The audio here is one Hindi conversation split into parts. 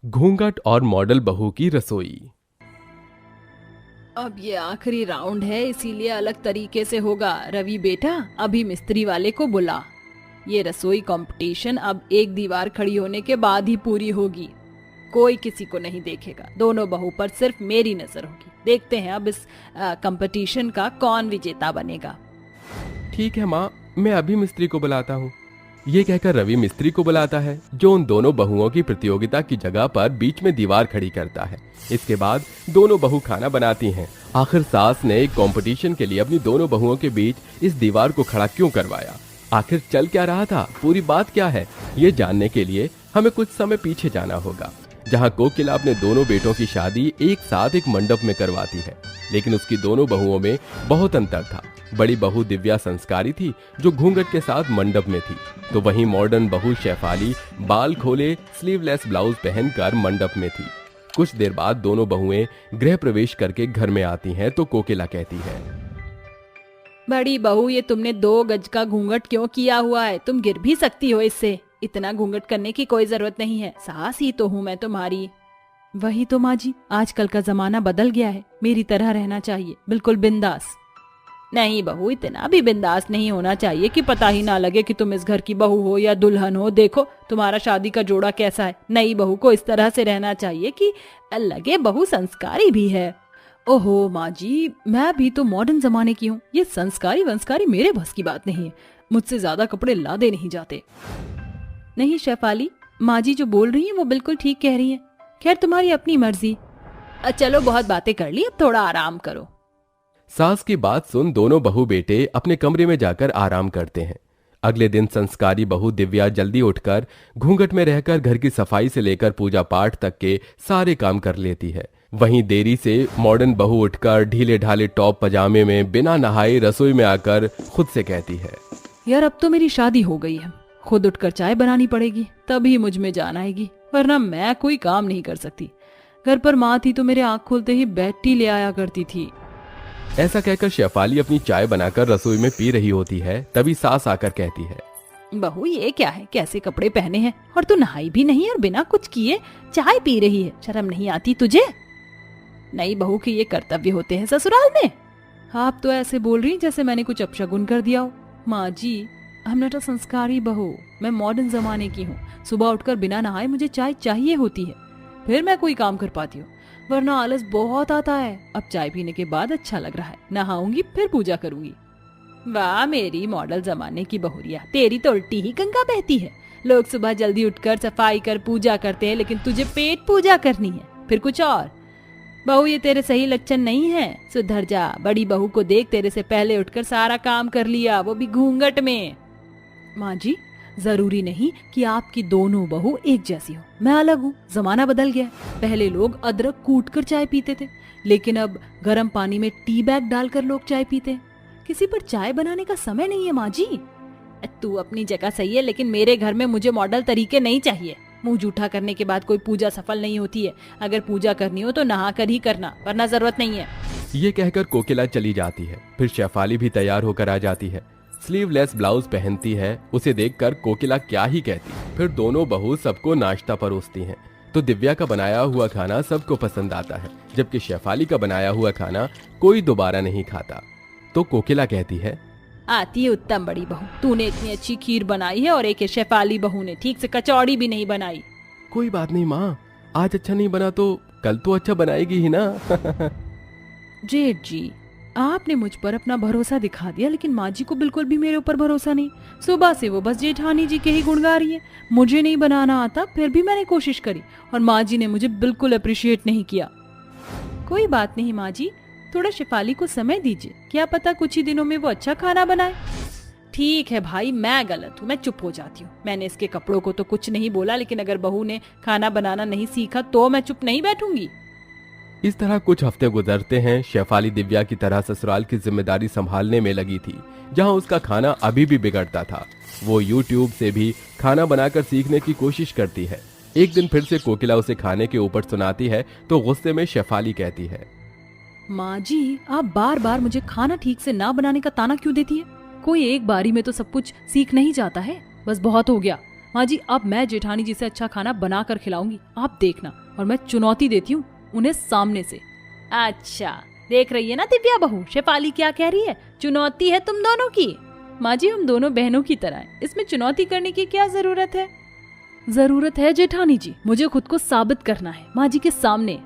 घूंघट और मॉडल बहू की रसोई। अब ये आखिरी राउंड है, इसीलिए अलग तरीके से होगा। रवि बेटा, अभी मिस्त्री वाले को बुला। ये रसोई कंपटीशन अब एक दीवार खड़ी होने के बाद ही पूरी होगी। कोई किसी को नहीं देखेगा, दोनों बहू पर सिर्फ मेरी नजर होगी। देखते हैं अब इस कंपटीशन का कौन विजेता बनेगा। ठीक है माँ, मैं अभी मिस्त्री को बुलाता हूँ। ये कहकर रवि मिस्त्री को बुलाता है, जो उन दोनों बहुओं की प्रतियोगिता की जगह पर बीच में दीवार खड़ी करता है। इसके बाद दोनों बहू खाना बनाती हैं। आखिर सास ने एक कंपटीशन के लिए अपनी दोनों बहुओं के बीच इस दीवार को खड़ा क्यों करवाया? आखिर चल क्या रहा था, पूरी बात क्या है, ये जानने के लिए हमें कुछ समय पीछे जाना होगा, जहाँ कोकिला अपने दोनों बेटों की शादी एक साथ एक मंडप में करवाती है। लेकिन उसकी दोनों बहुओं में बहुत अंतर था। बड़ी बहू दिव्या संस्कारी थी, जो घूंघट के साथ मंडप में थी, तो वहीं मॉडर्न बहू शेफाली बाल खोले स्लीवलेस ब्लाउज पहनकर मंडप में थी। कुछ देर बाद दोनों बहुएं गृह प्रवेश करके घर में आती हैं तो कोकिला कहती है, बड़ी बहू, ये तुमने 2 गज का घूंघट क्यों किया हुआ है? तुम गिर भी सकती हो इससे। इतना घूंघट करने की कोई जरूरत नहीं है, सास ही तो हूँ मैं तुम्हारी। वही तो माँ जी, आजकल का जमाना बदल गया है, मेरी तरह रहना चाहिए, बिल्कुल बिंदास। नहीं बहू, इतना भी बिंदास नहीं होना चाहिए कि पता ही ना लगे कि तुम इस घर की बहू हो या दुल्हन हो। देखो तुम्हारा शादी का जोड़ा कैसा है। नई बहू को इस तरह से रहना चाहिए कि लगे बहू संस्कारी भी है। ओहो माँ जी, मैं भी तो मॉडर्न जमाने की हूँ, ये संस्कारी वंस्कारी मेरे बस की बात नहीं है। मुझसे ज्यादा कपड़े लादे नहीं जाते। नहीं शेफाली, माँ जी जो बोल रही है वो बिल्कुल ठीक कह रही है। खैर तुम्हारी अपनी मर्जी। चलो बहुत बातें कर ली, अब थोड़ा आराम करो। सास की बात सुन दोनों बहू बेटे अपने कमरे में जाकर आराम करते हैं। अगले दिन संस्कारी बहू दिव्या जल्दी उठकर घूंघट में रहकर घर की सफाई से लेकर पूजा पाठ तक के सारे काम कर लेती है। वहीं देरी से मॉडर्न बहू उठकर ढीले ढाले टॉप पजामे में बिना नहाए रसोई में आकर खुद से कहती है, यार अब तो मेरी शादी हो गई है, खुद उठकर चाय बनानी पड़ेगी, तभी मुझ में जान आएगी, वरना मैं कोई काम नहीं कर सकती। घर पर माँ थी तो मेरे आँख खोलते ही बेड टी ले आया करती थी। ऐसा कहकर शेफाली अपनी चाय बनाकर रसोई में पी रही होती है। तभी सास आकर कहती है, बहू ये क्या है, कैसे कपड़े पहने हैं, और तू नहाई भी नहीं और बिना कुछ किए चाय पी रही है, शर्म नहीं आती तुझे? नई बहू के ये कर्तव्य होते हैं ससुराल में। आप तो ऐसे बोल रही जैसे मैंने कुछ अपशगुन कर दिया हो। माँ जी, हम नटा संस्कारी बहू, मैं मॉडर्न जमाने की हूँ। सुबह उठकर बिना नहाए मुझे चाय चाहिए होती है, फिर मैं कोई काम कर पाती हूँ, वरना आलस बहुत आता है। अब चाय पीने के बाद अच्छा लग रहा है, नहाऊंगी फिर पूजा करूंगी। वाह मेरी मॉडल जमाने की बहुरिया, तेरी तो उल्टी ही गंगा बहती है। लोग सुबह जल्दी उठकर सफाई कर पूजा करते हैं, लेकिन तुझे पेट पूजा करनी है, फिर कुछ और। बहू ये तेरे सही लक्षण नहीं है, सुधर जा। बड़ी बहू को देख, तेरे से पहले उठकर सारा काम कर लिया, वो भी घूंघट में। माँ जी, जरूरी नहीं कि आपकी दोनों बहू एक जैसी हो, मैं अलग हूँ, जमाना बदल गया। पहले लोग अदरक कूट कर चाय पीते थे, लेकिन अब गर्म पानी में टी बैग डालकर लोग चाय पीते हैं। किसी पर चाय बनाने का समय नहीं है माँ जी। तू अपनी जगह सही है, लेकिन मेरे घर में मुझे मॉडल तरीके नहीं चाहिए। मुंह जूठा करने के बाद कोई पूजा सफल नहीं होती है। अगर पूजा करनी हो तो नहा कर ही करना, वरना जरूरत नहीं है। ये कहकर कोकिला चली जाती है। फिर शेफाली भी तैयार होकर आ जाती है, स्लीवलेस ब्लाउज पहनती है। उसे देखकर कोकिला क्या ही कहती। फिर दोनों बहू सबको नाश्ता परोसती हैं। तो दिव्या का बनाया हुआ खाना सबको पसंद आता है, जबकि शेफाली का बनाया हुआ खाना कोई दोबारा नहीं खाता। तो कोकिला कहती है, आती है उत्तम बड़ी बहू, तूने इतनी अच्छी खीर बनाई है और एक शेफाली बहू ने ठीक से कचौड़ी भी नहीं बनाई। कोई बात नहीं माँ, आज अच्छा नहीं बना तो कल तो अच्छा बनाएगी ही ना। जेठ जी, आपने मुझ पर अपना भरोसा दिखा दिया, लेकिन माँ जी को बिल्कुल भी मेरे ऊपर भरोसा नहीं। सुबह से वो बस जेठानी जी के ही गुण गा रही है। मुझे नहीं बनाना आता, फिर भी मैंने कोशिश करी और माँ जी ने मुझे बिल्कुल अप्रिशिएट नहीं किया। कोई बात नहीं माँ जी, थोड़ा शेफाली को समय दीजिए, क्या पता कुछ ही दिनों में वो अच्छा खाना बनाए। ठीक है भाई, मैं गलत हूँ, मैं चुप हो जाती हूँ। मैंने इसके कपड़ों को तो कुछ नहीं बोला, लेकिन अगर बहू ने खाना बनाना नहीं सीखा तो मैं चुप नहीं बैठूंगी। इस तरह कुछ हफ्ते गुजरते हैं। शेफाली दिव्या की तरह ससुराल की जिम्मेदारी संभालने में लगी थी, जहां उसका खाना अभी भी बिगड़ता था। वो YouTube से भी खाना बनाकर सीखने की कोशिश करती है। एक दिन फिर से कोकिला उसे खाने के ऊपर सुनाती है तो गुस्से में शेफाली कहती है, माँ जी, आप बार बार मुझे खाना ठीक से ना बनाने का ताना क्यों देती है? कोई एक बारी में तो सब कुछ सीख नहीं जाता है, बस बहुत हो गया। माँ जी अब मैं जेठानी जी से अच्छा खाना बना कर खिलाऊंगी, आप देखना। और मैं चुनौती देती हूँ उन्हें सामने से। अच्छा देख रही है ना दिव्या बहू, शेफाली क्या कह रही है, चुनौती है तुम दोनों की। माँ जी हम दोनों बहनों की तरह हैं, इसमें चुनौती करने की क्या जरूरत है। जरूरत है जेठानी जी, मुझे खुद को साबित करना है माँ जी के सामने।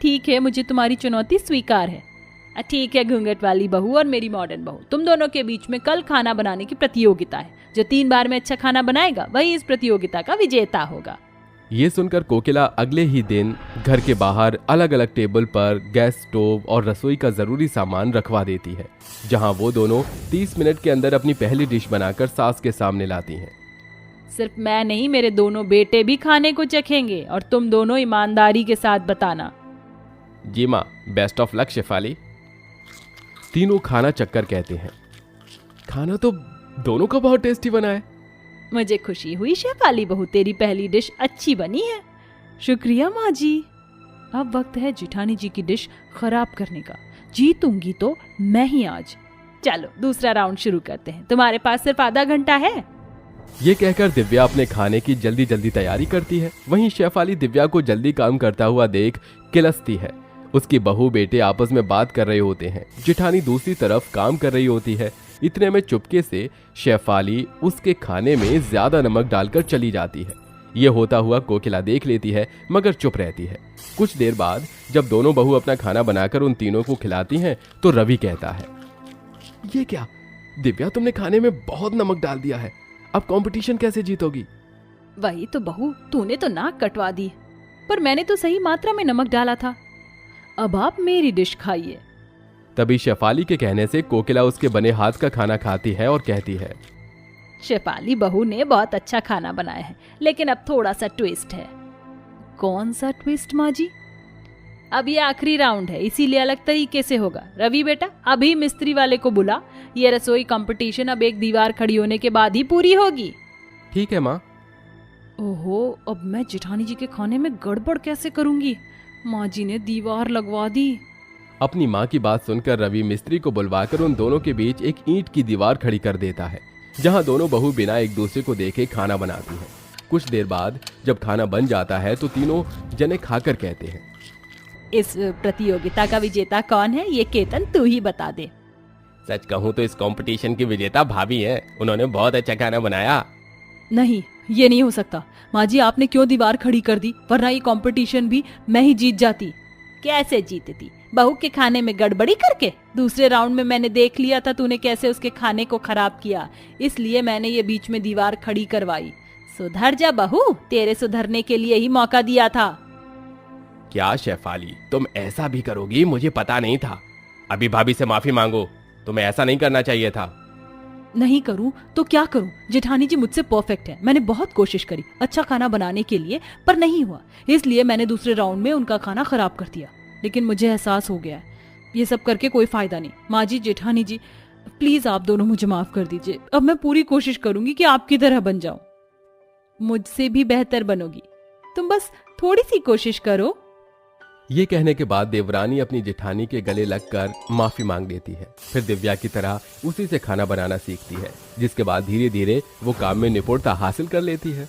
ठीक है मुझे तुम्हारी चुनौती स्वीकार है। ठीक है घूंघट वाली बहू और मेरी मॉडर्न बहू, तुम दोनों के बीच में कल खाना बनाने की प्रतियोगिता है। जो 3 बार में अच्छा खाना बनाएगा वही इस प्रतियोगिता का विजेता होगा। ये सुनकर कोकिला अगले ही दिन घर के बाहर अलग अलग टेबल पर गैस स्टोव और रसोई का जरूरी सामान रखवा देती है, जहां वो दोनों 30 मिनट के अंदर अपनी पहली डिश बनाकर सास के सामने लाती हैं। सिर्फ मैं नहीं, मेरे दोनों बेटे भी खाने को चखेंगे और तुम दोनों ईमानदारी के साथ बताना। जी माँ, बेस्ट ऑफ लक शेफाली। तीनों खाना चक्कर कहते हैं। खाना तो दोनों का बहुत टेस्टी बना है। मुझे खुशी हुई शेफाली बहू, तेरी पहली डिश अच्छी बनी है। शुक्रिया माँ जी। अब वक्त है जेठानी जी की डिश खराब करने का। जीतूंगी तो मैं ही आज। चलो दूसरा राउंड शुरू करते हैं, तुम्हारे पास सिर्फ आधा घंटा है। ये कहकर दिव्या अपने खाने की जल्दी जल्दी तैयारी करती है। वहीं शेफाली दिव्या को जल्दी काम करता हुआ देख किलसती है। उसकी बहू बेटे आपस में बात कर रहे होते हैं, जेठानी दूसरी तरफ काम कर रही होती है। इतने में चुपके से शेफाली उसके खाने में ज्यादा नमक डालकर चली जाती है। ये होता हुआ कोकिला देख लेती है मगर चुप रहती है। कुछ देर बाद जब दोनों बहू अपना खाना बनाकर उन तीनों को खिलाती हैं तो रवि कहता है, ये क्या दिव्या, तुमने खाने में बहुत नमक डाल दिया है, अब कंपटीशन कैसे जीतोगी। वही तो बहू, तूने तो नाक कटवा दी, पर मैंने तो सही मात्रा में नमक डाला था। अब आप मेरी डिश खाइए। तभी शेफाली के कहने से कोकिला उसके बने हाथ का खाना खाती है और कहती है, शेफाली बहू ने बहुत अच्छा खाना बनाया है, लेकिन अब थोड़ा सा ट्विस्ट है। कौन सा ट्विस्ट माँ जी? अब ये आखिरी राउंड है, इसीलिए अलग तरीके से होगा। रवि बेटा अभी मिस्त्री वाले को बुला, ये रसोई कंपटीशन अब एक दीवार खड़ी होने के बाद ही पूरी होगी। ठीक है माँ। ओहो, अब मैं जेठानी जी के खाने में गड़बड़ कैसे करूंगी? माँ जी ने दीवार लगवा दी। अपनी माँ की बात सुनकर रवि मिस्त्री को बुलवाकर उन दोनों के बीच एक ईंट की दीवार खड़ी कर देता है, जहाँ दोनों बहू बिना एक दूसरे को देखे खाना बनाती हैं। कुछ देर बाद जब खाना बन जाता है तो तीनों जने खाकर कहते हैं, इस प्रतियोगिता का विजेता कौन है, ये केतन तू ही बता दे। सच कहूँ तो इस कंपटीशन की विजेता भाभी है, उन्होंने बहुत अच्छा खाना बनाया। नहीं, ये नहीं हो सकता। माँ जी आपने क्यों दीवार खड़ी कर दी, वरना ये कंपटीशन भी मैं ही जीत जाती। कैसे जीतती? बहू के खाने में गड़बड़ी करके। दूसरे राउंड में मैंने देख लिया था तूने कैसे उसके खाने को खराब किया, इसलिए मैंने ये बीच में दीवार खड़ी करवाई। सुधर जा बहू, तेरे सुधरने के लिए ही मौका दिया था। क्या शेफाली, तुम ऐसा भी करोगी? मुझे पता नहीं था। अभी भाभी से माफी मांगो, तुम्हें ऐसा नहीं करना चाहिए था। नहीं करूं तो क्या करूं? जेठानी जी मुझसे परफेक्ट है। मैंने बहुत कोशिश करी अच्छा खाना बनाने के लिए, पर नहीं हुआ, इसलिए मैंने दूसरे राउंड में उनका खाना खराब कर दिया। लेकिन मुझे एहसास हो गया है ये सब करके कोई फायदा नहीं। माँ जी, जेठानी जी, प्लीज आप दोनों मुझे माफ कर दीजिए। अब मैं पूरी कोशिश करूंगी कि आपकी तरह बन जाऊं, मुझसे भी बेहतर बनोगी। तुम बस थोड़ी सी कोशिश करो। ये कहने के बाद देवरानी अपनी जेठानी के गले लगकर माफी मांग लेती है। फिर दिव्या की तरह उसी से खाना बनाना सीखती है, जिसके बाद धीरे धीरे वो काम में निपुणता हासिल कर लेती है।